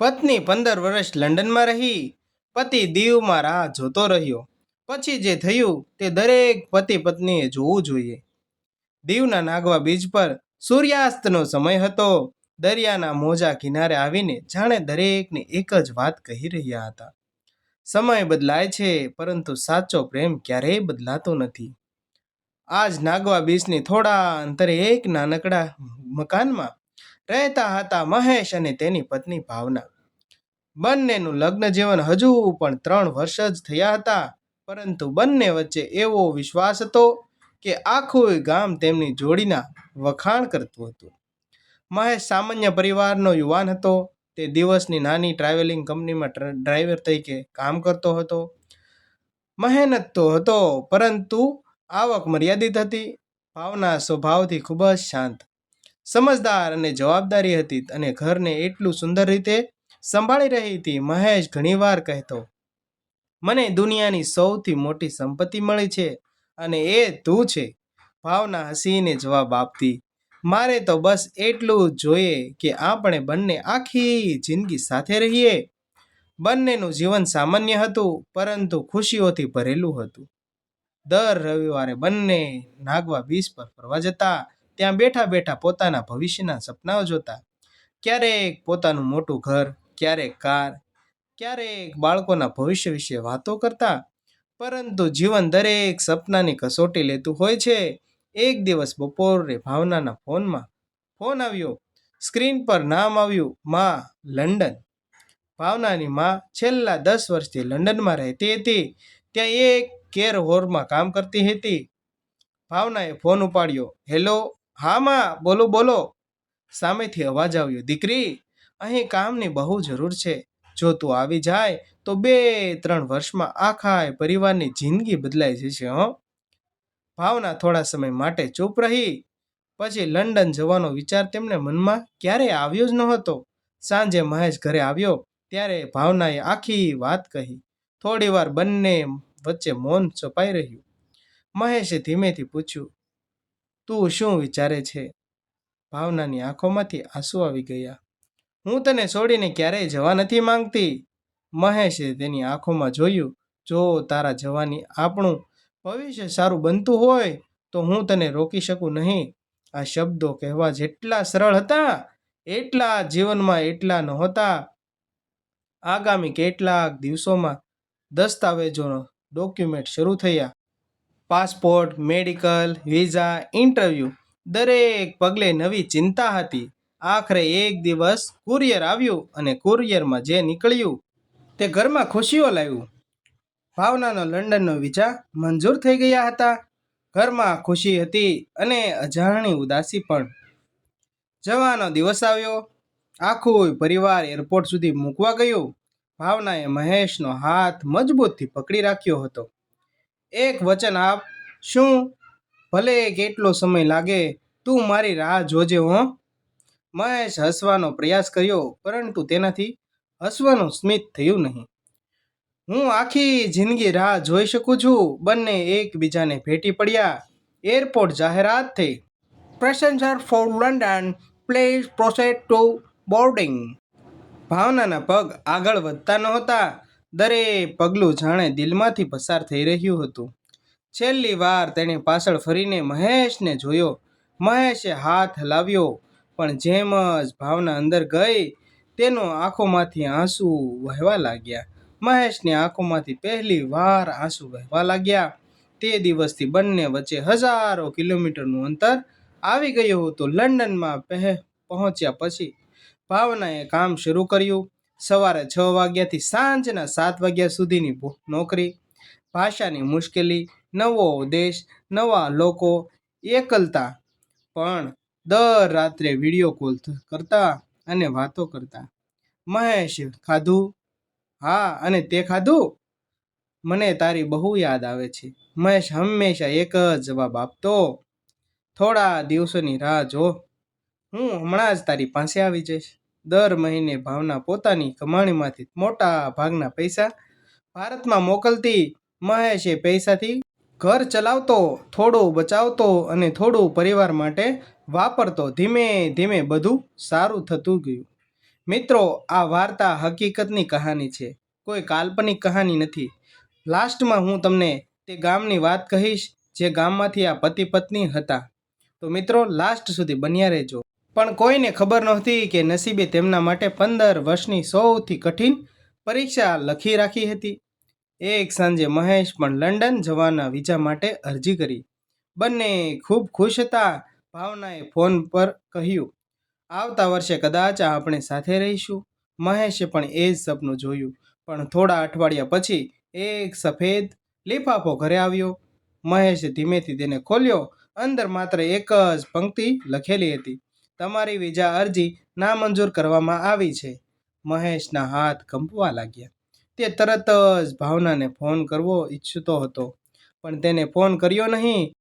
પત્ની 15 વર્ષ લંડનમાં રહી. પતિ દીવમાં રાહ જોતો રહ્યો. પછી જે થયું તે દરેક પતિ પત્નીએ જોવું જોઈએ. દીવના નાગવા બીચ પર સૂર્યાસ્તનો સમય હતો. દરિયાના મોજા કિનારે આવીને જાણે દરેકને એક જ વાત કહી રહ્યા હતા. સમય બદલાય છે, પરંતુ સાચો પ્રેમ ક્યારેય બદલાતો નથી. આજ નાગવા બીચની થોડા અંતરે એક નાનકડા મકાનમાં રહેતા હતા મહેશ અને તેની પત્ની ભાવના. બંનેનું લગ્ન જીવન હજુ પણ 3 વર્ષ જ થયા હતા, પરંતુ બંને વચ્ચે એવો વિશ્વાસ હતો કે આખું ગામ તેમની જોડીના વખાણ કરતું હતું. મહેશ સામાન્ય પરિવારનો યુવાન હતો. તે દિવસની નાની ટ્રાવેલિંગ કંપનીમાં ડ્રાઈવર તરીકે કામ કરતો હતો. મહેનત તો હતો, પરંતુ આવક મર્યાદિત હતી. ભાવના સ્વભાવથી ખૂબ જ શાંત, સમજદાર અને જવાબદારી હતી અને ઘરને એટલું સુંદર રીતે સંભાળી રહી હતી. મહેશ ઘણીવાર કહેતો, મને દુનિયાની સૌથી મોટી સંપત્તિ મળી છે અને એ તું છે. ભાવના હસીને જવાબ આપતી, મારે તો બસ એટલું જ જોઈએ કે આપણે બંને આખી જિંદગી સાથે રહીએ. બંનેનું જીવન સામાન્ય હતું, પરંતુ ખુશીઓથી ભરેલું હતું. દર રવિવારે બંને નાગવા બીચ પર ફરવા જતા. ત્યાં બેઠા બેઠા પોતાના ભવિષ્યના સપનાઓ જોતા. ક્યારેક પોતાનું મોટું ઘર, ક્યારેક કાર, ક્યારેક બાળકોના ભવિષ્ય વિશે વાતો કરતા. પરંતુ જીવન દરેક સપનાની કસોટી લેતું હોય છે. એક દિવસ બપોરે ભાવનાના ફોનમાં ફોન આવ્યો. સ્ક્રીન પર નામ આવ્યું, માં, લંડન. ભાવનાની માં છેલ્લા 10 વર્ષથી લંડનમાં રહેતી હતી. ત્યાં એક કેર હોમમાં કામ કરતી હતી. ભાવનાએ ફોન ઉપાડ્યો. હેલો, હા માં, બોલો બોલો. સામેથી અવાજ આવ્યો, દીકરી, અહીં કામની બહુ જરૂર છે. જો તું આવી જાય તો 2-3 વર્ષમાં આખા પરિવારની જિંદગી બદલાઈ જશે. ભાવના થોડા સમય માટે ચૂપ રહી. પછી લંડન જવાનો વિચાર તેમને મનમાં ક્યારેય આવ્યો જ નહોતો. સાંજે મહેશ ઘરે આવ્યો ત્યારે ભાવનાએ આખી વાત કહી. થોડીવાર બંને વચ્ચે મૌન છપાઈ રહ્યું. મહેશે ધીમેથી પૂછ્યું, તું શું વિચારે છે? ભાવનાની આંખોમાંથી આંસુ આવી ગયા. હું તને છોડીને ક્યારેય જવા નથી માંગતી. મહેશે તેની આંખોમાં જોયું. જો તારા જવાની આપણું ભવિષ્ય સારું બનતું હોય તો હું તને રોકી શકું નહીં. આ શબ્દો કહેવા જેટલા સરળ હતા, એટલા જીવનમાં એટલા નહોતા. આગામી કેટલાક દિવસોમાં દસ્તાવેજોનો ડોક્યુમેન્ટ શરૂ થયા. પાસપોર્ટ, મેડિકલ, વિઝા, ઇન્ટરવ્યૂ, દરેક પગલે નવી ચિંતા હતી. આખરે એક દિવસ કુરિયર આવ્યું અને કુરિયરમાં જે નીકળ્યું તે ઘરમાં ખુશીઓ લાવ્યું. ભાવનાનો લંડનનો વિઝા મંજૂર થઈ ગયા હતા. ઘરમાં ખુશી હતી અને અજાણી ઉદાસી પણ. જવાનો દિવસ આવ્યો. આખું પરિવાર એરપોર્ટ સુધી મૂકવા ગયું. ભાવનાએ મહેશનો હાથ મજબૂતથી પકડી રાખ્યો હતો. એક વચન આપ. શું? ભલે કેટલો સમય લાગે, તું મારી રાહ જોજે હો. મહેશ હસવાનો પ્રયાસ કર્યો, પરંતુ તેનાથી હસવાનું સ્મિત થયું નહીં. હું આખી જિંદગી રાહ જોઈ શકું છું. બંને એકબીજાને ભેટી પડ્યા. એરપોર્ટ જાહેરાત થઈ. Passenger for London, please proceed to boarding. ભાવનાના પગ આગળ વધતા નહોતા. દરેક પગલું જાણે દિલમાંથી પસાર થઈ રહ્યું હતું. છેલ્લી વાર તેણે પાછળ ફરીને મહેશને જોયો. મહેશે હાથ હલાવ્યો, પણ જેમ જ ભાવના અંદર ગઈ, તેનો આંખોમાંથી આંસુ વહેવા લાગ્યા. મહેશની આંખોમાંથી પહેલી વાર આંસુ વહેવા લાગ્યા. તે દિવસથી બંને વચ્ચે હજારો કિલોમીટરનું અંતર આવી ગયું હતું. લંડનમાં પહોંચ્યા પછી ભાવનાએ કામ શરૂ કર્યું. સવારે 6 વાગ્યાથી સાંજના 7 વાગ્યા સુધીની નોકરી. ભાષાની મુશ્કેલી, નવો દેશ, નવા લોકો, એકલતા. પણ દર રાત્રે વિડીયો કોલ કરતા અને વાતો કરતા. મહેશ, ખાધું? હા, અને તે ખાધું? મને તારી બહુ યાદ આવે છે. મહેશ હંમેશા એક જ જવાબ આપતો, થોડા દિવસોની રાહ જો, હું હમણાં જ તારી પાસે આવી જઈશ. દર મહિને ભાવના પોતાની કમાણીમાંથી મોટા ભાગના પૈસા ભારતમાં મોકલતી. મહેશ એ પૈસાથી ઘર ચલાવતો, થોડું બચાવતો અને થોડું પરિવાર માટે વાપરતો. ધીમે ધીમે બધું સારું થતું ગયું. મિત્રો, આ વાર્તા હકીકતની કહાની છે, કોઈ કાલ્પનિક કહાની નથી. લાસ્ટમાં હું તમને તે ગામની વાત કહીશ જે ગામમાંથી આ પતિ પત્ની હતા. તો મિત્રો, લાસ્ટ સુધી બન્યા રહેજો. પણ કોઈને ખબર નહોતી કે નસીબે તેમના માટે 15 વર્ષની સૌથી કઠિન પરીક્ષા લખી રાખી હતી. એક સાંજે મહેશ પણ લંડન જવાના વિઝા માટે અરજી કરી. બંને ખૂબ ખુશ હતા. ભાવનાએ ફોન પર કહ્યું, આવતા વર્ષે કદાચ આપણે સાથે રહીશું. મહેશે પણ એ જ સપનું જોયું. પણ થોડા અઠવાડિયા પછી એક સફેદ લિફાફો ઘરે આવ્યો. મહેશે ધીમેથી તેને ખોલ્યો. અંદર માત્ર એક જ પંક્તિ લખેલી હતી, તમારી વિઝા અરજી નામંજૂર કરવામાં આવી છે. મહેશના હાથ કંપવા લાગ્યા. તે તરત જ ભાવનાને ફોન કરવો ઈચ્છતો હતો, પણ તેને ફોન કર્યો નહીં.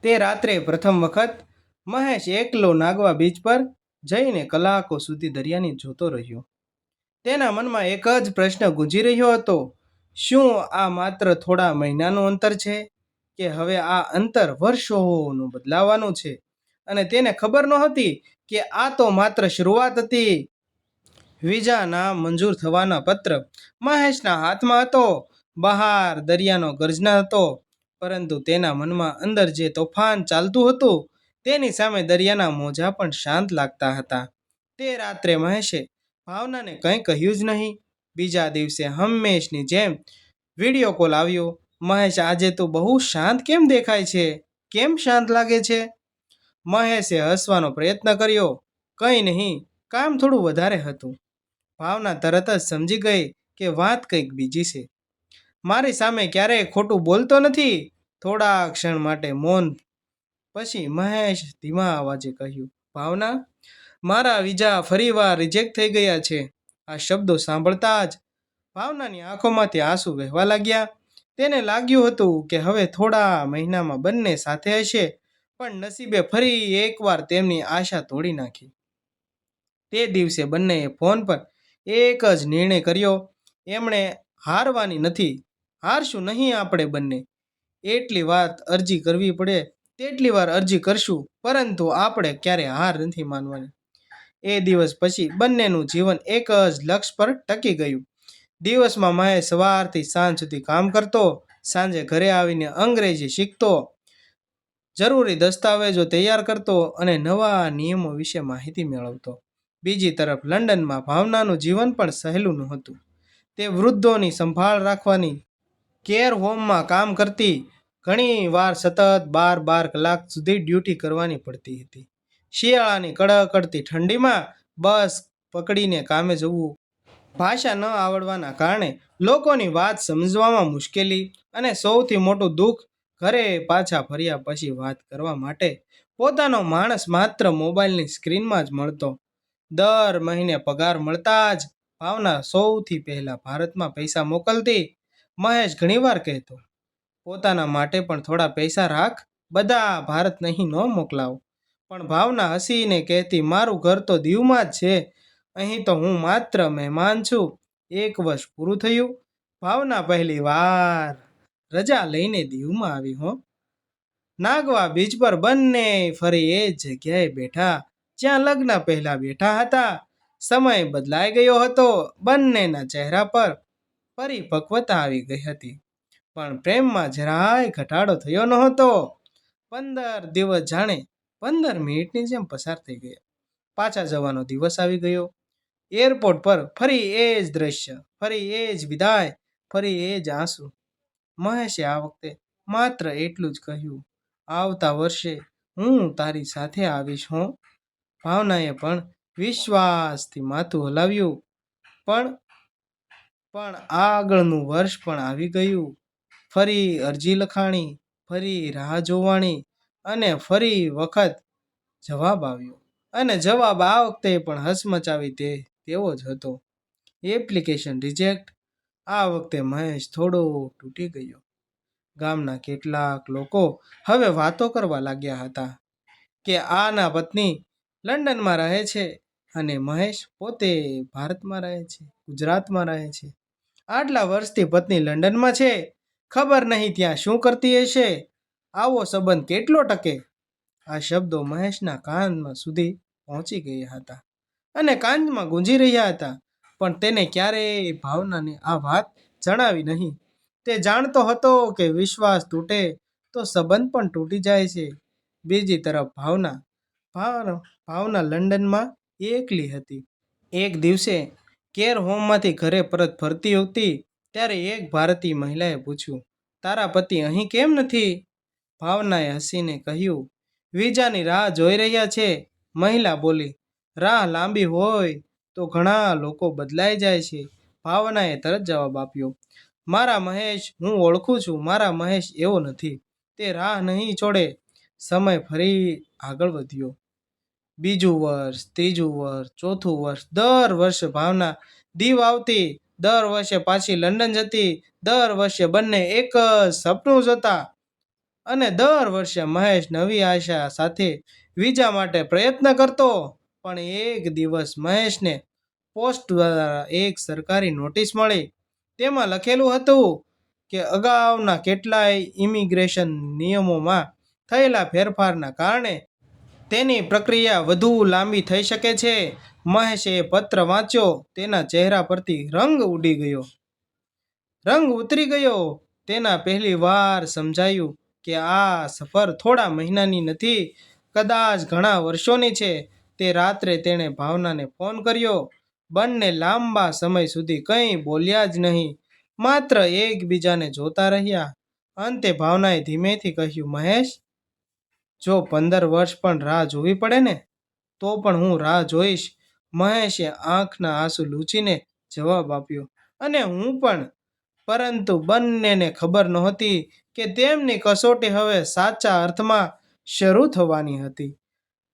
તે રાત્રે પ્રથમ વખત મહેશ એકલો નાગવા બીચ પર જઈને કલાકો સુધી દરિયાને જોતો રહ્યો. તેના મનમાં એક જ પ્રશ્ન ગુંજી રહ્યો હતો, શું આ માત્ર થોડા મહિનાનું અંતર છે કે હવે આ અંતર વર્ષોનું બદલાવાનું છે? અને તેને ખબર નહોતી કે આ તો માત્ર શરૂઆત હતી. વિઝા ના મંજૂર થવાના પત્ર મહેશના હાથમાં હતો. બહાર દરિયાનો ગર્જના હતો, પરંતુ તેના મનમાં અંદર જે તોફાન ચાલતું હતું તેની સામે દરિયાના મોજા પણ શાંત લાગતા હતા. તે રાત્રે મહેશે ભાવનાને કંઈ કહ્યું જ નહીં. બીજા દિવસે હંમેશની જેમ વિડીયો કોલ આવ્યો. મહેશ, આજે તું બહુ શાંત કેમ દેખાય છે? કેમ શાંત લાગે છે? મહેશે હસવાનો પ્રયત્ન કર્યો. કંઈ નહીં, કામ થોડું વધારે હતું. ભાવના તરત જ સમજી ગઈ કે વાત કંઈક બીજી છે. મારી સામે ક્યારેય ખોટું બોલતો નથી. થોડા ક્ષણ માટે મૌન પછી મહેશ ધીમા અવાજે કહ્યું, ભાવના, મારા વિઝા ફરીવાર રિજેક્ટ થઈ ગયા છે. આ શબ્દો સાંભળતા જ ભાવનાની આંખોમાંથી આંસુ વહેવા લાગ્યા. તેને લાગ્યું હતું કે હવે થોડા મહિનામાં બંને સાથે હશે, પણ નસીબે ફરી એકવાર તેમની આશા તોડી નાખી. તે દિવસે બંનેએ ફોન પર એક જ નિર્ણય કર્યો, એમણે હારવાની નથી. હારશું નહીં આપણે બંને. એટલી વાત અરજી કરવી પડે તેટલી વાર અરજી કરશું, પરંતુ આપણે ક્યારે હાર નથી માનવાની. એ દિવસ પછી બંનેનું જીવન એક જ લક્ષ્ય પર ટકી ગયું. દિવસમાં મહેશ સવારથી સાંજ સુધી કામ કરતો, સાંજે ઘરે આવીને અંગ્રેજી શીખતો, જરૂરી દસ્તાવેજો તૈયાર કરતો અને નવા નિયમો વિશે માહિતી મેળવતો. બીજી તરફ લંડનમાં ભાવનાનું જીવન પણ સહેલું નહોતું. તે વૃદ્ધોની સંભાળ રાખવાની કેર હોમમાં કામ કરતી. ઘણી વાર સતત 12 કલાક સુધી ડ્યુટી કરવાની પડતી હતી. શિયાળાની કડકડતી ઠંડીમાં બસ પકડીને કામે જવું. ભાષા ન આવડવાના કારણે લોકોની વાત સમજવામાં મુશ્કેલી, અને સૌથી મોટું દુઃખ, ઘરે પાછા ફર્યા પછી વાત કરવા માટે પોતાનો માણસ માત્ર મોબાઈલની સ્ક્રીનમાં જ મળતો. દર મહિને પગાર મળતા જ ભાવના સૌથી પહેલા ભારતમાં પૈસા મોકલતી. મહેશ ઘણીવાર કહેતો, પોતાના માટે પણ થોડા પૈસા રાખ, બધા ભારત નહીં ન મોકલાવ. પણ ભાવના હસીને કહેતી, મારું ઘર તો દીવમાં જ છે, અહીં તો હું માત્ર મહેમાન છું. એક વર્ષ પૂરું થયું. ભાવના પહેલી વાર રજા લઈને દીવમાં આવી. નાગવા બીચ પર બંને ફરી એ જ જગ્યાએ બેઠા જ્યાં લગ્ન પહેલા બેઠા હતા. સમય બદલાઈ ગયો હતો. બંનેના ચહેરા પર પરિપક્વતા આવી ગઈ હતી, પણ પ્રેમમાં જરાય ઘટાડો થયો નહોતો. 15 દિવસ જાણે 15 મિનિટની જેમ પસાર થઈ ગયા. પાછા જવાનો દિવસ આવી ગયો. એરપોર્ટ પર ફરી એ જ દ્રશ્ય, ફરી એ જ વિદાય, ફરી એ જ આંસુ. મહેશે આ વખતે માત્ર એટલું જ કહ્યું, આવતા વર્ષે હું તારી સાથે આવીશ. ભાવનાએ પણ વિશ્વાસથી માથું હલાવ્યું. પણ આગળનું વર્ષ પણ આવી ગયું. ફરી અરજી લખાણી, ફરી રાહ જોવાણી, અને ફરી વખત જવાબ આવ્યો. અને જવાબ આ વખતે પણ હચમચાવી તેવો જ હતો, એપ્લિકેશન રિજેક્ટ. આ વખતે મહેશ થોડો તૂટી ગયો. ગામના કેટલાક લોકો હવે વાતો કરવા લાગ્યા હતા કે આના પત્ની લંડનમાં રહે છે અને મહેશ પોતે ભારતમાં રહે છે, ગુજરાતમાં રહે છે. આટલા વર્ષથી પત્ની લંડનમાં છે, ખબર નહીં ત્યાં શું કરતી હશે. આવો સંબંધ કેટલો ટકે? આ શબ્દો મહેશના કાનમાં સુધી પહોંચી ગયા હતા. અને કાનમાં ગુંજી રહ્યા હતા. પણ તેને ક્યારેય ભાવનાને આ વાત જણાવી નહીં. તે જાણતો હતો કે વિશ્વાસ તૂટે તો સંબંધ પણ તૂટી જાય છે. બીજી તરફ ભાવના લંડનમાં એકલી હતી. એક દિવસે કેર હોમમાંથી ઘરે પરત ફરતી હતી ત્યારે એક ભારતીય મહિલાએ પૂછ્યું, તારા પતિ અહીં કેમ નથી? ભાવનાએ હસીને કહ્યું, વિઝાની રાહ જોઈ રહ્યા છે. મહિલા બોલી, રાહ લાંબી હોય તો ઘણા લોકો બદલાઈ જાય છે. ભાવનાએ તરત જવાબ આપ્યો, મારા મહેશ હું ઓળખું છું. મારા મહેશ એવો નથી. તે રાહ નહીં છોડે. સમય ફરી આગળ વધ્યો. બીજું વર્ષ, ત્રીજું વર્ષ, ચોથું વર્ષ. દર વર્ષે ભાવના દીવ આવતી. દર વર્ષે પાછી લંડન જતી. દર વર્ષે બંને એક જ સપનું જોતા. અને દર વર્ષે મહેશ નવી આશા સાથે વિઝા માટે પ્રયત્ન કરતો. પણ એક દિવસ મહેશને પોસ્ટ દ્વારા એક સરકારી નોટિસ મળી. તેમાં લખેલું હતું કે અગાઉના કેટલાય ઇમિગ્રેશન નિયમોમાં થયેલા ફેરફારના કારણે તેની પ્રક્રિયા વધુ લાંબી થઈ શકે છે. મહેશે એ પત્ર વાંચ્યો. તેના ચહેરા પરથી રંગ ઉતરી ગયો. તેના પહેલી વાર સમજાયું કે આ સફર થોડા મહિનાની નથી, કદાચ ઘણા વર્ષોની છે. તે રાત્રે તેણે ભાવનાને ફોન કર્યો. બંને લાંબા સમય સુધી કંઈ બોલ્યા જ નહીં, માત્ર એકબીજાને જોતા રહ્યા. અંતે ભાવનાએ ધીમેથી કહ્યું, મહેશ, જો 15 વર્ષ પણ રાહ જોવી પડે ને તો પણ હું રાહ જોઈશ. મહેશે આંખના આંસુ લૂછીને જવાબ આપ્યો, અને હું પણ. પરંતુ બંનેને ખબર નહોતી કે તેમની કસોટી હવે સાચા અર્થમાં શરૂ થવાની હતી.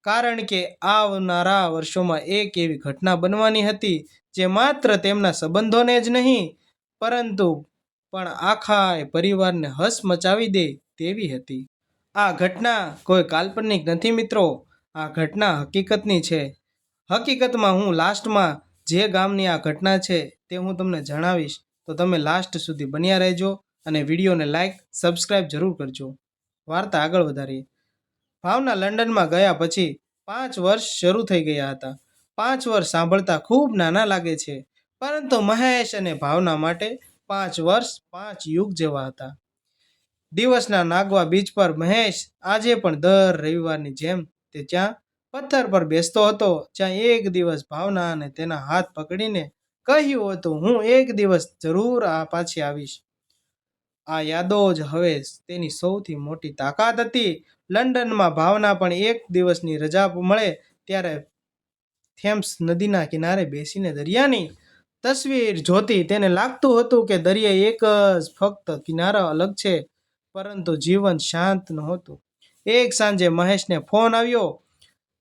કારણ કે આવનારા વર્ષોમાં એક એવી ઘટના બનવાની હતી જે માત્ર તેમના સંબંધોને જ નહીં પરંતુ પણ આખા પરિવારને હચમચાવી દે તેવી હતી. આ ઘટના કોઈ કાલ્પનિક નથી મિત્રો. આ ઘટના હકીકતની છે. હકીકતમાં હું લાસ્ટમાં જે ગામની આ ઘટના છે તે હું તમને જણાવીશ. તો તમે લાસ્ટ સુધી બન્યા રહેજો અને વિડીયોને લાઈક, સબસ્ક્રાઈબ જરૂર કરજો. વાર્તા આગળ વધારીએ. ભાવના લંડનમાં ગયા પછી 5 વર્ષ શરૂ થઈ ગયા હતા. 5 વર્ષ સાંભળતા ખૂબ નાના લાગે છે, પરંતુ મહેશ અને ભાવના માટે 5 વર્ષ 5 યુગ જેવા હતા. દિવસના નાગવા બીચ પર મહેશ આજે પણ દર રવિવારની જેમ તે ત્યાં પથ્થર પર બેસતો હતો જ્યાં એક દિવસ ભાવના અને તેના હાથ પકડીને કહ્યું હતું, હું એક દિવસ જરૂર પાછી આવીશ. આ યાદો જ હવે તેની સૌથી મોટી તાકાત હતી. લંડનમાં ભાવના પણ એક દિવસની રજા મળે ત્યારે થેમ્સ નદીના કિનારે બેસીને દરિયાની તસવીર જોતી. તેને લાગતું હતું કે દરિયા એક જ ફક્ત કિનારા અલગ છે, પરંતુ જીવન શાંત નહોતું. એક સાંજે મહેશને ફોન આવ્યો,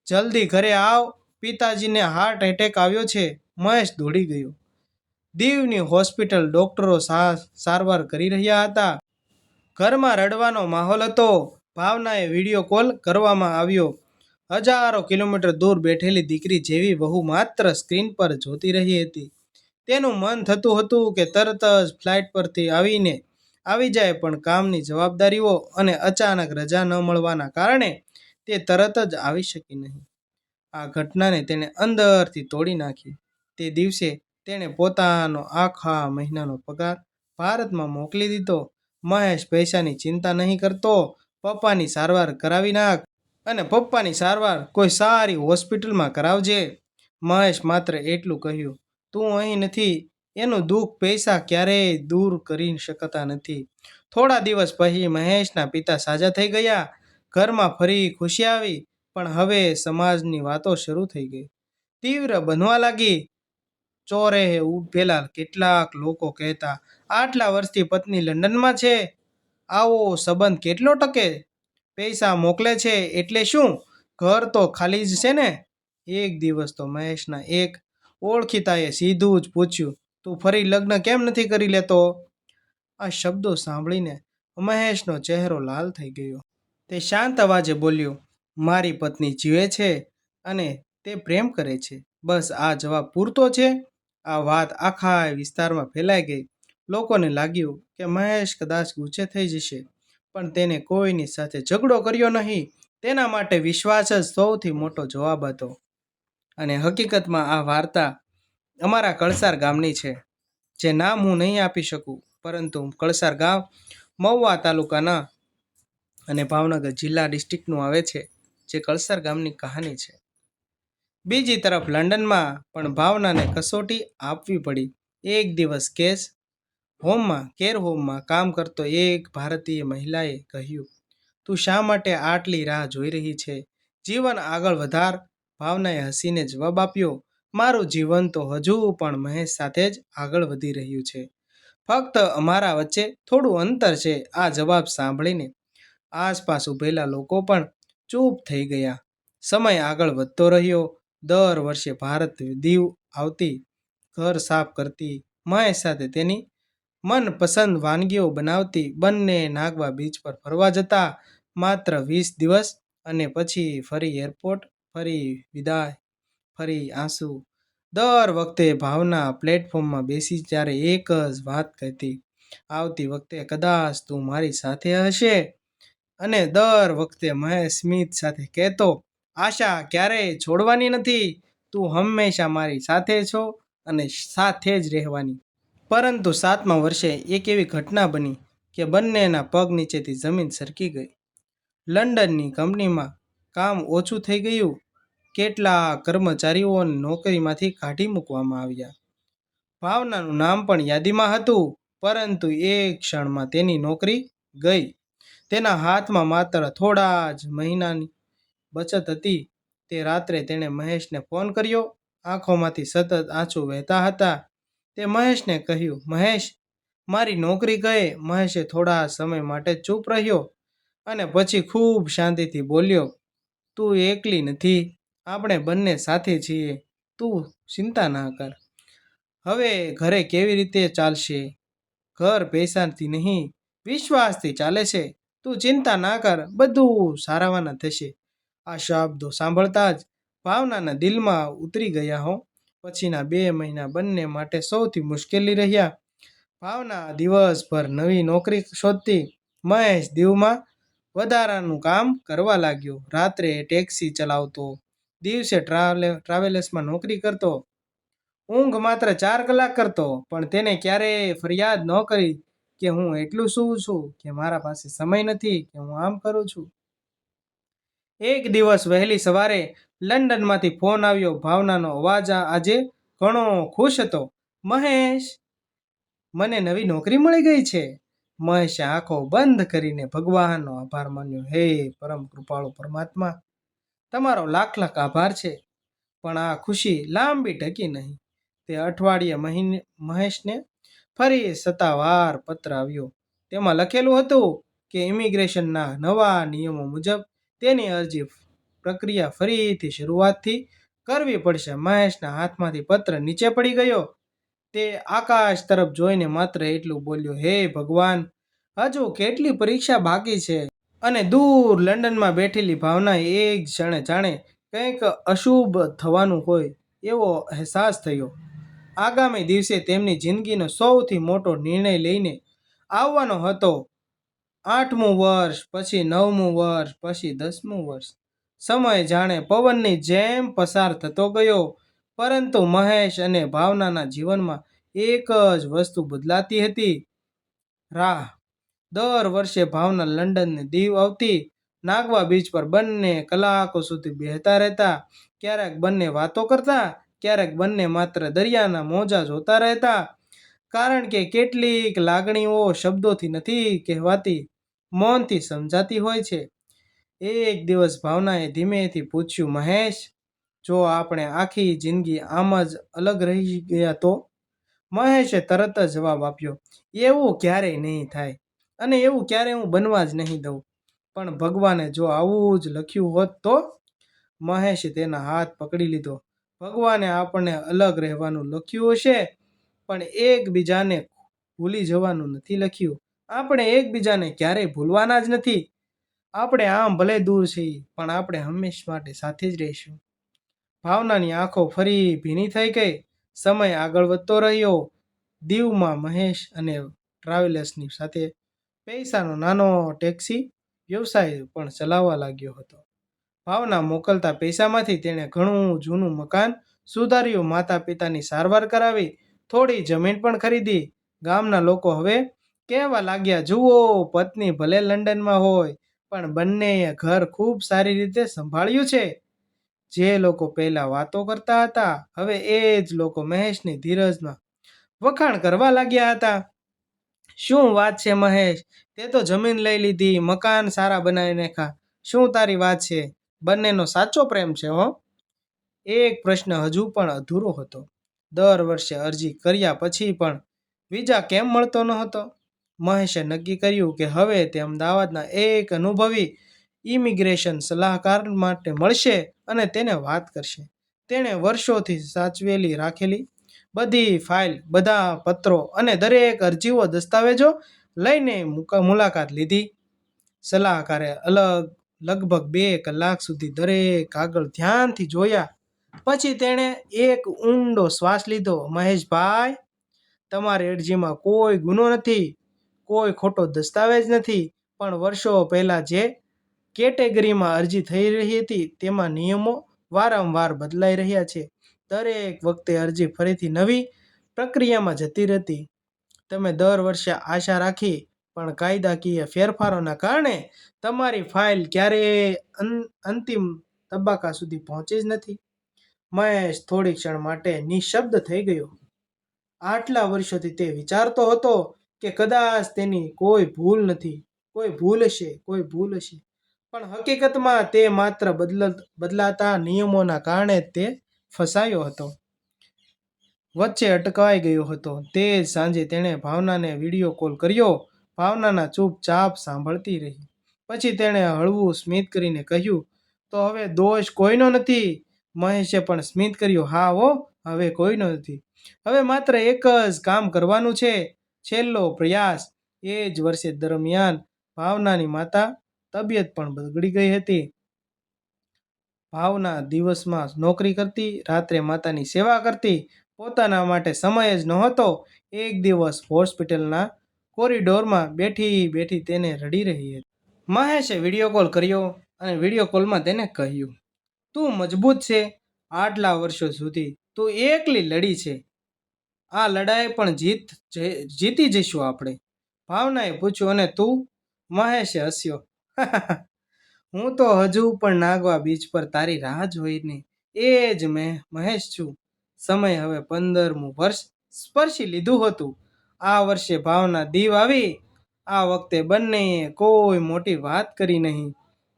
જલ્દી ઘરે આવ, પિતાજીને હાર્ટ એટેક આવ્યો છે. મહેશ દોડી ગયો. દીવની હોસ્પિટલ. ડોક્ટરો સારવાર કરી રહ્યા હતા. ઘરમાં રડવાનો માહોલ હતો. ભાવનાએ વિડીયો કોલ કરવામાં આવ્યો. હજારો કિલોમીટર દૂર બેઠેલી દીકરી જેવી વહુ માત્ર સ્ક્રીન પર જોતી રહી હતી. તેનું મન થતું હતું કે તરત જ ફ્લાઇટ પરથી આવી જાય, પણ કામની જવાબદારીઓ અને અચાનક રજા ન મળવાના કારણે તે તરત જ આવી શકી નહીં. આ ઘટનાને તેણે અંદરથી તોડી નાખી. તે દિવસે તેણે પોતાનો આખા મહિનાનો પગાર ભારતમાં મોકલી દીધો. મહેશ પૈસાની ચિંતા નહીં કરતો. પપ્પાની સારવાર કરાવી નાખ અને પપ્પાની સારવાર કોઈ સારી હોસ્પિટલમાં કરાવજે. મહેશ માત્ર એટલું કહ્યું, તું અહીં નથી. એનું દુઃખ પૈસા ક્યારેય દૂર કરી શકતા નથી. થોડા દિવસ પછી મહેશના પિતા સાજા થઈ ગયા. ઘરમાં ફરી ખુશી આવી. પણ હવે સમાજની વાતો શરૂ થઈ ગઈ. તીવ્ર બનવા લાગી. ચોરેહે ઉભેલા કેટલાક લોકો કહેતા, આટલા વર્ષથી પત્ની લંડનમાં છે, આવો સંબંધ કેટલો ટકે? પૈસા મોકલે છે એટલે શું? ઘર તો ખાલી જ છે ને? એક દિવસ તો મહેશના એક ઓળખીતાએ સીધું જ પૂછ્યું, તું ફરી લગ્ન કેમ નથી કરી લેતો? આ શબ્દો સાંભળીને મહેશનો ચહેરો લાલ થઈ ગયો. તે શાંત અવાજે બોલ્યો, મારી પત્ની જીવે છે અને તે પ્રેમ કરે છે. બસ આ જવાબ પૂરતો છે. આ વાત આખા વિસ્તારમાં ફેલાઈ ગઈ. લોકોને લાગ્યું કે મહેશ કદાચ ગુસ્સે થઈ જશે, પણ તેને કોઈની સાથે ઝઘડો કર્યો નહીં. તેના માટે વિશ્વાસ જ સૌથી મોટો જવાબ હતો. અને હકીકતમાં આ વાર્તા અમારા કળસાર ગામની છે, જે નામ હું નહીં આપી શકું, પરંતુ કળસાર ગામ મહુવા તાલુકાના અને ભાવનગર જિલ્લા ડિસ્ટ્રિક્ટનું આવે છે, જે કળસાર ગામની કહાની છે. બીજી તરફ લંડનમાં પણ ભાવનાને કસોટી આપવી પડી. એક દિવસ કેર હોમમાં કામ કરતો એક ભારતીય મહિલાએ કહ્યું, તું શા માટે આટલી રાહ જોઈ રહી છે? જીવન આગળ વધાર. ભાવનાએ હસીને જવાબ આપ્યો, મારું જીવન તો હજુ પણ મહેશ સાથે જ આગળ વધી રહ્યું છે. ફક્ત અમારા વચ્ચે થોડું અંતર છે. આ જવાબ સાંભળીને આસપાસ ઉભેલા લોકો પણ ચૂપ થઈ ગયા. સમય આગળ વધતો રહ્યો. દર વર્ષે ભારત દીવ આવતી, ઘર સાફ કરતી, મહેશ સાથે તેની મનપસંદ વાનગીઓ બનાવતી. બંને નાગવા બીચ પર ફરવા જતા. માત્ર 20 દિવસ, અને પછી ફરી એરપોર્ટ, ફરી વિદાય, ફરી આંસુ. દર વખતે ભાવના પ્લેટફોર્મમાં બેસી ત્યારે એક જ વાત કહેતી, આવતી વખતે કદાચ તું મારી સાથે હશે. અને દર વખતે મહેશ સ્મિત સાથે કહેતો, આશા ક્યારેય છોડવાની નથી. તું હંમેશા મારી સાથે છો અને સાથે જ રહેવાની. પરંતુ 7મા વર્ષે એક એવી ઘટના બની કે બંનેના પગ નીચેથી જમીન સરકી ગઈ. લંડનની કંપનીમાં કામ ઓછું થઈ ગયું. કેટલાક કર્મચારીઓને નોકરીમાંથી કાઢી મૂકવામાં આવ્યા. ભાવનાનું નામ પણ યાદીમાં હતું, પરંતુ એક ક્ષણમાં તેની નોકરી ગઈ. તેના હાથમાં માત્ર થોડા જ મહિનાની બચત હતી. તે રાત્રે તેણે મહેશને ફોન કર્યો. આંખોમાંથી સતત આંસુ વહેતા હતા. તે મહેશને કહ્યું, મહેશ, મારી નોકરી ગઈ. મહેશે થોડા સમય માટે ચૂપ રહ્યો અને પછી ખૂબ શાંતિથી બોલ્યો, તું એકલી નથી. આપણે બંને સાથે છીએ. તું ચિંતા ના કર. હવે ઘરે કેવી રીતે ચાલશે? ઘર પૈસાથી નહીં, વિશ્વાસથી ચાલે છે. તું ચિંતા ના કર, બધું સારાવાના થશે. આ શબ્દો સાંભળતા જ ભાવનાના દિલમાં ઉતરી ગયા હો. પછીના 2 મહિના બંને માટે સૌથી મુશ્કેલી રહ્યા. ભાવના દિવસભર નવી નોકરી શોધતી. મહેશ દીવમાં વધારાનું કામ કરવા લાગ્યો. રાત્રે ટેક્સી ચલાવતો, દિવસે ટ્રાવેલ્સમાં નોકરી કરતો, ઊંઘ માત્ર 4 કલાક કરતો. પણ તેને ક્યારેય ફરિયાદ ન કરી કે હું એટલું સૂવું છું, કે મારા પાસે સમય નથી, કે હું આમ કરું છું. એક દિવસ વહેલી સવારે લંડનમાંથી ફોન આવ્યો. ભાવનાનો અવાજ આજે ઘણો ખુશ હતો. મહેશ, મને નવી નોકરી મળી ગઈ છે. મહેશે આંખો બંધ કરીને ભગવાનનો આભાર માન્યો. હે પરમ કૃપાળુ પરમાત્મા, તમારો લાખ લાખ આભાર છે. પણ આ ખુશી લાંબી ટકી નહીં. તે અઠવાડિયે મહેશને ફરી સત્તાવાર પત્ર આવ્યો. તેમાં લખેલું હતું કે ઇમિગ્રેશનના નવા નિયમો મુજબ તેની અરજી પ્રક્રિયા ફરીથી શરૂઆતથી કરવી પડશે. મહેશના હાથમાંથી પત્ર નીચે પડી ગયો. તે આકાશ તરફ જોઈને માત્ર એટલું બોલ્યો, હે ભગવાન, હજુ કેટલી પરીક્ષા બાકી છે? અને દૂર લંડનમાં બેઠેલી ભાવનાએ એક ક્ષણે જાણે કંઈક અશુભ થવાનું હોય એવો અહેસાસ થયો. આગામી દિવસે તેમની જિંદગીનો સૌથી મોટો નિર્ણય લઈને આવવાનો હતો. 8મું વર્ષ, પછી 9મું વર્ષ, પછી 10મું વર્ષ. સમય જાણે પવનની જેમ પસાર થતો ગયો. પરંતુ મહેશ અને ભાવનાના જીવનમાં એક જ વસ્તુ બદલાતી હતી, રાહ. દર વર્ષે ભાવના લંડનને દીવ આવતી. નાગવા બીચ પર બંને કલાકો સુધી બેહતા રહેતા. ક્યારેક બંને વાતો કરતા, ક્યારેક બંને માત્ર દરિયાના મોજા જોતા રહેતા. કારણ કે કેટલીક લાગણીઓ શબ્દોથી નથી કહેવાતી, મૌનથી સમજાતી હોય છે. એક દિવસ ભાવનાએ ધીમેથી પૂછ્યું, મહેશ, જો આપણે આખી જિંદગી આમ જ અલગ રહી ગયા તો? મહેશે તરત જ જવાબ આપ્યો, એવું ક્યારેય નહીં થાય, અને એવું ક્યારેય હું બનવા જ નહીં દઉં. પણ ભગવાને જો આવું જ લખ્યું હોત તો? મહેશે તેના હાથ પકડી લીધો. ભગવાને આપણને અલગ રહેવાનું લખ્યું હશે, પણ એકબીજાને ભૂલી જવાનું નથી લખ્યું. આપણે એકબીજાને ક્યારેય ભૂલવાના જ નથી. આપણે આમ ભલે દૂર છીએ, પણ આપણે હંમેશા માટે સાથે જ રહીશું. ભાવનાની આંખો ફરી ભીની થઈ ગઈ. સમય આગળ વધતો રહ્યો. દીવમાં મહેશ અને ટ્રાવેલર્સની સાથે પૈસાનો નાનો ટેક્સી વ્યવસાય પણ ચલાવવા લાગ્યો હતો. ભાવના મોકલતા પૈસામાંથી તેણે ઘણું જૂનું મકાન સુધાર્યું, માતા પિતાની સારવાર કરાવી, થોડી જમીન પણ ખરીદી. ગામના લોકો હવે કહેવા લાગ્યા, જુઓ, પત્ની ભલે લંડનમાં હોય પણ બંનેએ ઘર ખૂબ સારી રીતે સંભાળ્યું છે. જે લોકો પહેલા વાતો કરતા હતા, હવે એ જ લોકો મહેશની ધીરજમાં વખાણ કરવા લાગ્યા હતા. શું વાત છે મહેશ, તે તો જમીન લઈ લીધી, મકાન સારા બનાવી નાખ્યા. શું તારી વાત છે? બંનેનો સાચો પ્રેમ છે હો. એક પ્રશ્ન હજુ પણ અધૂરો હતો. દર વર્ષે અરજી કર્યા પછી પણ વિઝા કેમ મળતો ન હતો? મહેશે નક્કી કર્યું કે હવે તે અમદાવાદના એક અનુભવી ઇમિગ્રેશન સલાહકાર માટે મળશે અને તેને વાત કરશે. તેણે વર્ષોથી સાચવેલી રાખેલી બધી ફાઇલ, બધા પત્રો અને દરેક અરજીઓ દસ્તાવેજો લઈને મુલાકાત લીધી. સલાહકારે લગભગ 2 કલાક સુધી દરેક કાગળ ધ્યાનથી જોયા. પછી તેણે એક ઊંડો શ્વાસ લીધો. મહેશભાઈ, તમારી અરજીમાં કોઈ ગુનો નથી, કોઈ ખોટો દસ્તાવેજ નથી, પણ વર્ષો પહેલા જે કેટેગરીમાં અરજી થઈ રહી હતી તેમાં નિયમો વારંવાર બદલાઈ રહ્યા છે. દરેક વખતે અરજી ફરીથી નવી પ્રક્રિયામાં જતી હતી. તમે દર વર્ષે આશા રાખી, પણ કાયદાકીય ફેરફારોના કારણે તમારી ફાઇલ ક્યારેય અંતિમ તબક્કા સુધી પહોંચી જ નથી. મહેશ થોડી ક્ષણ માટે નિશબ્દ થઈ ગયો. આટલા વર્ષોથી તે વિચારતો હતો કે કદાચ તેની કોઈ ભૂલ નથી, કોઈ ભૂલ હશે. પણ હકીકતમાં તે માત્ર બદલાતા નિયમોના કારણે તે ફસાયો હતો, વચ્ચે અટકાઈ ગયો હતો. તે જ સાંજે તેણે ભાવનાને વિડીયો કોલ કર્યો. ભાવના ચૂપચાપ સાંભળતી રહી. પછી તેણે હળવું સ્મિત કરીને કહ્યું, તો હવે દોષ કોઈનો નથી? મહેશે પણ સ્મિત કર્યું, હા હો, હવે કોઈનો નથી. હવે માત્ર એક જ કામ કરવાનું છે, છેલ્લો પ્રયાસ. એ જ વર્ષે દરમિયાન ભાવનાની માતા તબિયત પણ બગડી ગઈ હતી. ભાવના દિવસમાં નોકરી કરતી, રાત્રે માતાની સેવા કરતી. પોતાના માટે સમય જ નહોતો. એક દિવસ હોસ્પિટલના કોરિડોરમાં બેઠી તેને રડી રહી હતી. મહેશે વિડીયો કોલ કર્યો અને વિડીયો કોલમાં તેને કહ્યું, તું મજબૂત છે. આટલા વર્ષો સુધી તું એકલી લડી છે. આ લડાઈ પણ જીતી જઈશું આપણે. ભાવનાએ પૂછ્યું, અને તું? મહેશે હસ્યો, હું તો હજુ પણ નાગવા બીચ પર તારી રાહ જોઈને એ જ મહેશ છું. સમય હવે 15મું વર્ષ સ્પર્શી લીધું હતું. આ વર્ષે ભાવના દીવ આવી. આ વખતે બંનેએ કોઈ મોટી વાત કરી નહીં,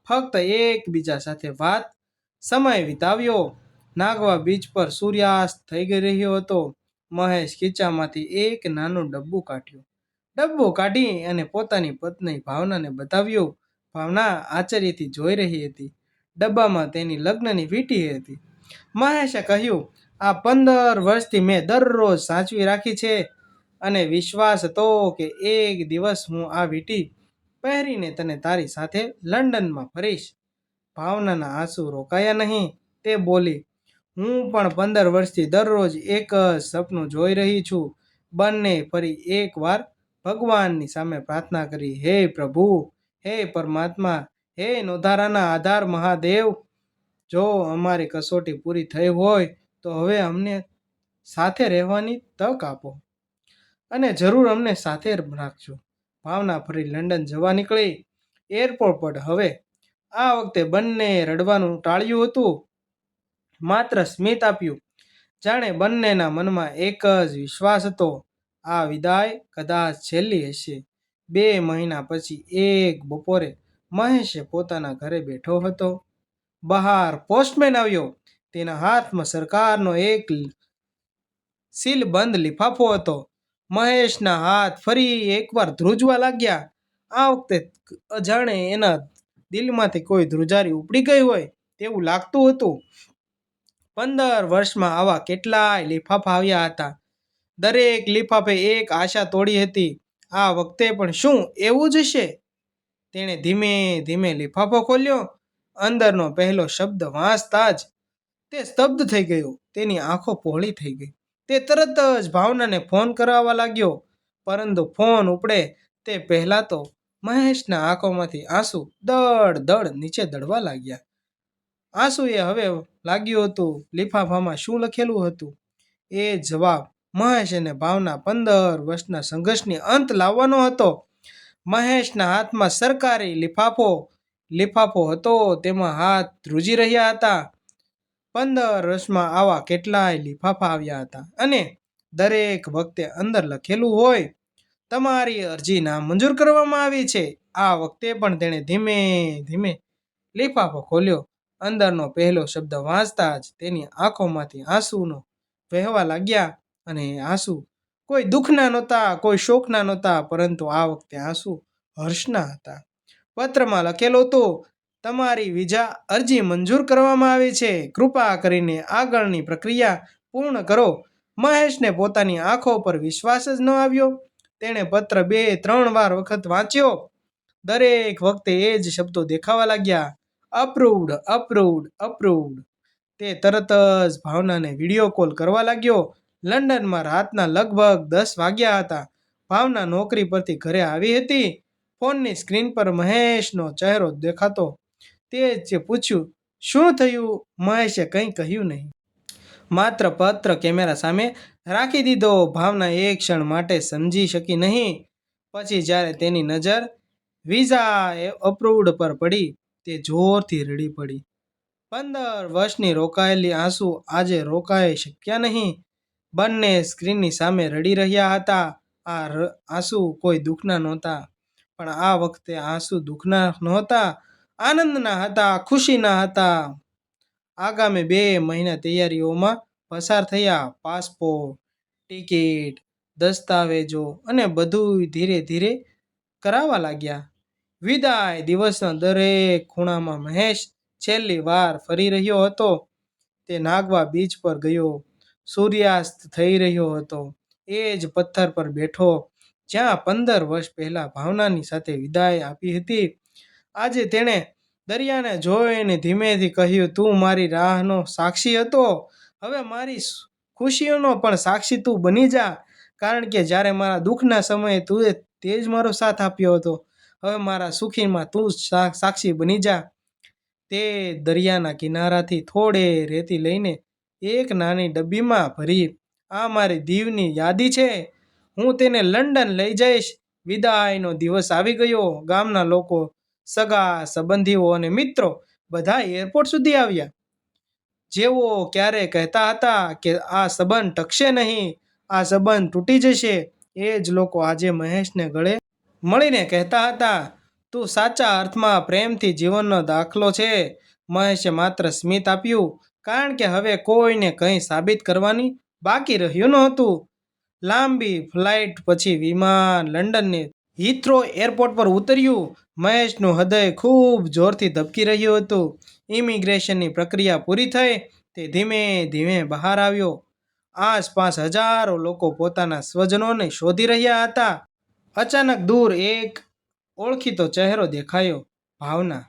ફક્ત એકબીજા સાથે સમય વિતાવ્યો. નાગવા બીચ પર સૂર્યાસ્ત થઈ રહ્યો હતો. મહેશ ખીચામાંથી એક નાનું ડબ્બુ કાઢી અને પોતાની પત્ની ભાવનાને બતાવ્યું. ભાવના આશ્ચર્યથી જોઈ રહી હતી. ડબ્બામાં તેની લગ્નની વીંટી હતી. મહેશે કહ્યું, આ 15 વર્ષથી મેં દરરોજ સાચવી રાખી છે અને વિશ્વાસ હતો કે એક દિવસ હું આ વીંટી પહેરીને તને તારી સાથે લંડનમાં ફરીશ. ભાવનાના આંસુ રોકાયા નહીં. તે બોલી, હું પણ 15 વર્ષથી દરરોજ એક જ સપનું જોઈ રહી છું. બંને ફરી એકવાર ભગવાનની સામે પ્રાર્થના કરી, હે પ્રભુ, હે પરમાત્મા, હે નોંધારાના આધાર મહાદેવ, જો અમારી કસોટી પૂરી થઈ હોય તો હવે અમને સાથે રહેવાની તક આપો અને જરૂર અમને સાથે રાખજો. ભાવના ફરી લંડન જવા નીકળી. એરપોર્ટ પર હવે આ વખતે બંને રડવાનું ટાળ્યું હતું, માત્ર સ્મિત આપ્યું. જાણે બંનેના મનમાં એક જ વિશ્વાસ હતો, આ વિદાય કદાચ છેલ્લી હશે. 2 મહિના પછી એક બપોરે મહેશ પોતાના ઘરે બેઠો હતો. બહાર પોસ્ટમેન આવ્યો. તેના હાથમાં સરકારનો એક સીલબંધ લિફાફો હતો. મહેશના હાથ ફરી એકવાર ધ્રુજવા લાગ્યા. આ વખતે અજાણે એના દિલમાંથી કોઈ ધ્રુજારી ઉપડી ગઈ હોય તેવું લાગતું હતું. 15 વર્ષમાં આવા કેટલાય લિફાફા આવ્યા હતા. દરેક લિફાફે એક આશા તોડી હતી. આ વખતે પણ શું એવું જ હશે? તેણે ધીમે ધીમે લિફાફો ખોલ્યો. અંદરનો પહેલો શબ્દ વાંચતા જ તે સ્તબ્ધ થઈ ગયો. તેની આંખો પહોળી થઈ ગઈ. તે તરત જ ભાવનાને ફોન કરવા લાગ્યો. પરંતુ ફોન ઉપડે તે પહેલાં તો મહેશના આંખોમાંથી આંસુ દળ દળ નીચે દળવા લાગ્યા. આંસુએ હવે લાગ્યું હતું લિફાફામાં શું લખેલું હતું. એ જવાબ મહેશ અને ભાવના 15 વર્ષના સંઘર્ષની અંત લાવવાનો હતો. મહેશના હાથમાં સરકારી લિફાફો હતો. તેમાં હાથ ધ્રુજી રહ્યા હતા. 15 વર્ષમાં આવા કેટલાય લિફાફા આવ્યા હતા અને દરેક વખતે અંદર લખેલું હોય, તમારી અરજી નામંજૂર કરવામાં આવી છે. આ વખતે પણ તેણે ધીમે ધીમે લિફાફો ખોલ્યો. અંદરનો પહેલો શબ્દ વાંચતા જ તેની આંખોમાંથી આંસુનો વહેવા લાગ્યા. અને આંસુ કોઈ દુઃખના નહોતા, કોઈ શોકના નહોતા, પરંતુ આ વખતે આંસુ હર્ષના હતા. પત્રમાં લખેલું હતું, તમારી વિઝા અરજી મંજૂર કરવામાં આવી છે. કૃપા કરીને આગળની પ્રક્રિયા પૂર્ણ કરો. મહેશને પોતાની આંખો પર વિશ્વાસ જ ન આવ્યો. તેણે પત્ર 2-3 વાર વખત વાંચ્યો. દરેક વખતે એ જ શબ્દો દેખાવા લાગ્યા, અપ્રૂવ્ડ, અપ્રૂવ્ડ, અપ્રૂવ્ડ. તે તરત જ ભાવનાને વિડીયો કોલ કરવા લાગ્યો. લંડનમાં રાતના લગભગ 10 વાગ્યા હતા. ભાવના નોકરી પરથી ઘરે આવી હતી. ફોનની સ્ક્રીન પર મહેશનો ચહેરો દેખાતો. તે જ પૂછ્યું, શું થયું? મહેશે કંઈ કહ્યું નહીં, માત્ર પત્ર કેમેરા સામે રાખી દીધો. ભાવના એક ક્ષણ માટે સમજી શકી નહીં. પછી જ્યારે તેની નજર વિઝા અપ્રૂવ્ડ પર પડી, તે જોરથી રડી પડી. 15 વર્ષની રોકાયેલી આંસુ આજે રોકાઈ શક્યા નહીં. બંને સ્ક્રીનની સામે રડી રહ્યા હતા. આ આંસુ કોઈ દુઃખના નહોતા, પણ આ વખતે આંસુ દુઃખના નહોતા, આનંદના હતા, ખુશીના હતા. આગામી 2 મહિના તૈયારીઓમાં પસાર થયા. પાસપોર્ટ, ટિકિટ, દસ્તાવેજો અને બધું ધીરે ધીરે કરાવવા લાગ્યા. વિદાય દિવસના દરેક ખૂણામાં મહેશ છેલ્લી વાર ફરી રહ્યો હતો. તે નાગવા બીચ પર ગયો. સૂર્યાસ્ત થઈ રહ્યો હતો. એ જ પથ્થર પર બેઠો જ્યાં 15 વર્ષ પહેલા ભાવનાની સાથે વિદાય આપી હતી. આજે તેણે દરિયાને જોઈને ધીમેથી કહ્યું, તું મારી રાહનો સાક્ષી હતો, હવે મારી ખુશીઓનો પણ સાક્ષી તું બની જા. કારણ કે જ્યારે મારા દુઃખના સમયે તું તે જ મારો સાથ આપ્યો હતો. હવે મારા સુખીમાં તું સાક્ષી બની જા. તે દરિયાના કિનારાથી થોડે રેતી લઈને એક નાની ડબ્બીમાં ભરી, આ મારી દીવની યાદી છે, હું તેને લંડન લઈ જઈશ. વિદાયનો દિવસ આવી ગયો. ગામના લોકો, સગા સંબંધીઓ અને મિત્રો બધા એરપોર્ટ સુધી આવ્યા. જેઓ ક્યારે કહેતા હતા કે આ સંબંધ ટકશે નહીં, આ સંબંધ તૂટી જશે, એ જ લોકો આજે મહેશને ગળે મળીને કહેતા હતા, તું સાચા અર્થમાં પ્રેમથી જીવનનો દાખલો છે. મહેશે માત્ર સ્મિત આપ્યું, કારણ કે હવે કોઈને કંઈ સાબિત કરવાની બાકી રહ્યું નહોતું. લાંબી ફ્લાઇટ પછી વિમાન લંડનની હિથ્રો એરપોર્ટ પર ઉતર્યું. મહેશનું હૃદય ખૂબ જોરથી ધબકી રહ્યું હતું. ઇમિગ્રેશનની પ્રક્રિયા પૂરી થઈ. તે ધીમે ધીમે બહાર આવ્યો. આસપાસ હજારો લોકો પોતાના સ્વજનોને શોધી રહ્યા હતા. અચાનક દૂર એક ઓળખીતો ચહેરો દેખાયો, ભાવના.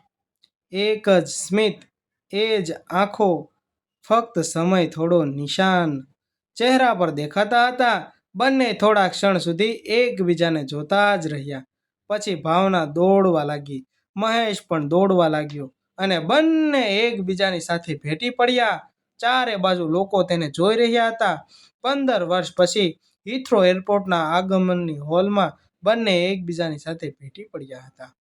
એક જ સ્મિત, એ જ આંખો, ફક્ત સમય થોડો નિશાન ચહેરા પર દેખાતા હતા. બંને થોડા ક્ષણ સુધી એકબીજાને જોતા જ રહ્યા. પછી ભાવના દોડવા લાગી, મહેશ પણ દોડવા લાગ્યો અને બંને એકબીજાની સાથે ભેટી પડ્યા. ચારે બાજુ લોકો તેને જોઈ રહ્યા હતા. 15 વર્ષ પછી હિથ્રો એરપોર્ટના આગમનની હોલમાં બંને એકબીજાની સાથે ભેટી પડ્યા હતા.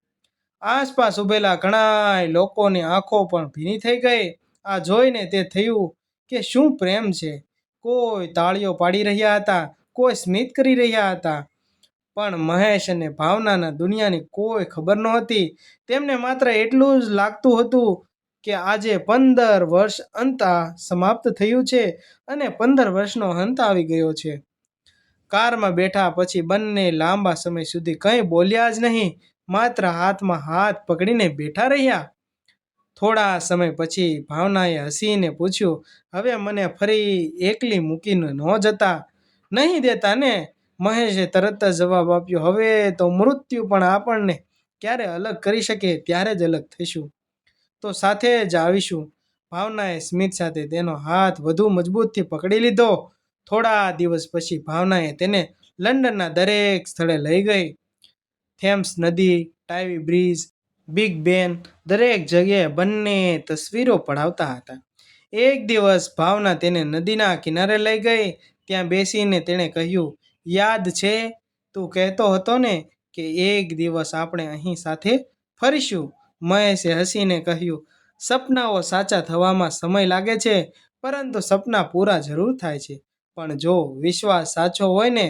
આસપાસ ઉભેલા ઘણા લોકોની આંખો પણ ભીની થઈ ગઈ. આ જોઈને તે થયું કે શું પ્રેમ છે. કોઈ તાળીઓ પાડી રહ્યા હતા, કોઈ સ્મિત કરી રહ્યા હતા, પણ મહેશ અને ભાવનાના દુનિયાની કોઈ ખબર નહોતી. તેમને માત્ર એટલું જ લાગતું હતું કે આજે 15 વર્ષ અંત સમાપ્ત થયું છે અને 15 વર્ષનો અંત આવી ગયો છે. કારમાં બેઠા પછી બંને લાંબા સમય સુધી કંઈ બોલ્યા જ નહીં, માત્ર હાથમાં હાથ પકડીને બેઠા રહ્યા. થોડા સમય પછી ભાવનાએ હસીને પૂછ્યું, હવે મને ફરી એકલી મૂકીને ન જતા નહીં દેતા ને? મહેશે તરત જ જવાબ આપ્યો, હવે તો મૃત્યુ પણ આપણને ક્યારે અલગ કરી શકે ત્યારે જ અલગ થઈશું, તો સાથે જ આવીશું. ભાવનાએ સ્મિત સાથે તેનો હાથ વધુ મજબૂતથી પકડી લીધો. થોડા દિવસ પછી ભાવનાએ તેને લંડનના દરેક સ્થળે લઈ ગઈ. થેમ્સ નદી, ટાઇવી બ્રિજ, બિગ બેન દરેક જગ્યાએ બંને તસવીરો પડાવતા હતા. એક દિવસ ભાવના તેને નદીના કિનારે લઈ ગઈ. ત્યાં બેસીને તેણે કહ્યું, યાદ છે, તું કહેતો હતો ને કે એક દિવસ આપણે અહીં સાથે ફરીશું? મહેશે હસીને કહ્યું, સપનાઓ સાચા થવામાં સમય લાગે છે, પરંતુ સપના પૂરા જરૂર થાય છે. પણ જો વિશ્વાસ સાચો હોય ને,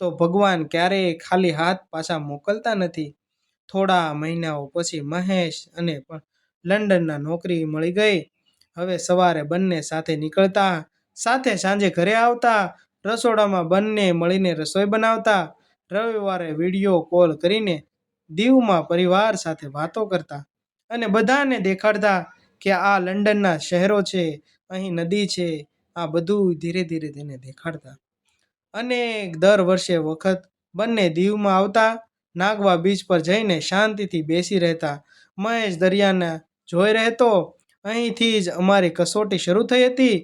તો ભગવાન ક્યારેય ખાલી હાથ પાછા મોકલતા નથી. થોડા મહિનાઓ પછી મહેશ અને પણ લંડનમાં નોકરી મળી ગઈ. હવે સવારે બંને સાથે નીકળતા, સાથે સાંજે ઘરે આવતા, રસોડામાં બંને મળીને રસોઈ બનાવતા. રવિવારે વિડીયો કોલ કરીને દીવમાં પરિવાર સાથે વાતો કરતા અને બધાને દેખાડતા કે આ લંડનના શહેરો છે, અહીં નદી છે. આ બધું ધીરે ધીરે તેને દેખાડતા. અને દર વર્ષે વખત બંને દીવમાં આવતા. નાગવા બીચ પર જઈને શાંતિથી બેસી રહેતા. મહેશ દરિયાને જોઈ રહેતો. અહીંથી જ અમારી કસોટી શરૂ થઈ હતી,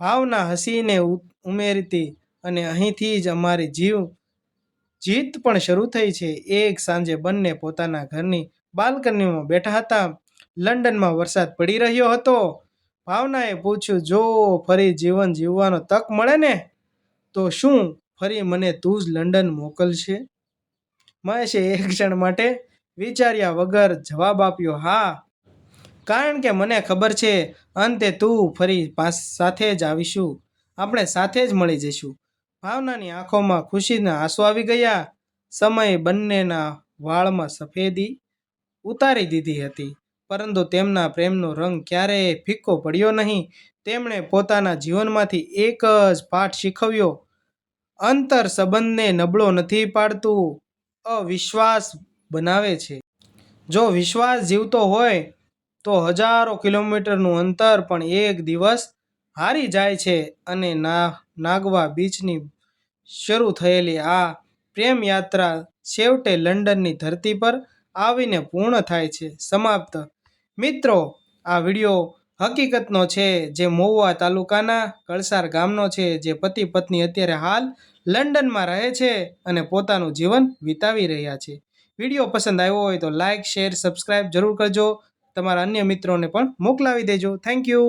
ભાવના હસીને ઉમેરતી, અને અહીંથી જ અમારી જીત પણ શરૂ થઈ છે. એક સાંજે બંને પોતાના ઘરની બાલ્કનીમાં બેઠા હતા. લંડનમાં વરસાદ પડી રહ્યો હતો. ભાવનાએ પૂછ્યું, જો ફરી જીવન જીવવાનો તક મળે ને, તો શું ફરી મને તું જ લંડન મોકલશે? મહેશે એક ક્ષણ માટે વિચાર્યા વગર જવાબ આપ્યો, હા, કારણ કે મને ખબર છે અંતે તું ફરી સાથે જ આવીશું. આપણે સાથે જ મળી જઈશું. ભાવનાની આંખોમાં ખુશીના આંસુ આવી ગયા. સમય બંનેના વાળમાં સફેદી ઉતારી દીધી હતી, પરંતુ તેમના પ્રેમનો રંગ ક્યારેય ફીકો પડ્યો નહીં. તેમણે પોતાના જીવનમાંથી એક જ પાઠ શીખવ્યો, અંતર સંબંધને નબળો નથી પાડતું, અવિશ્વાસ બનાવે છે. જો વિશ્વાસ જીવતો હોય તો હજારો કિલોમીટરનું અંતર પણ એક દિવસ હારી જાય છે. અને નાગવા બીચની શરૂ થયેલી આ પ્રેમ યાત્રા છેવટે લંડનની ધરતી પર આવીને પૂર્ણ થાય છે, સમાપ્ત. મિત્રો, આ વિડીયો હકીકતનો છે, જે મહુવા તાલુકાના કળસાર ગામનો છે, જે પતિ પત્ની અત્યારે હાલ લંડનમાં રહે છે અને પોતાનું જીવન વિતાવી રહ્યા છે. વિડીયો પસંદ આવ્યો હોય તો લાઇક, શેર, સબસ્ક્રાઈબ જરૂર કરજો. તમારા અન્ય મિત્રોને પણ મોકલાવી દેજો. Thank you.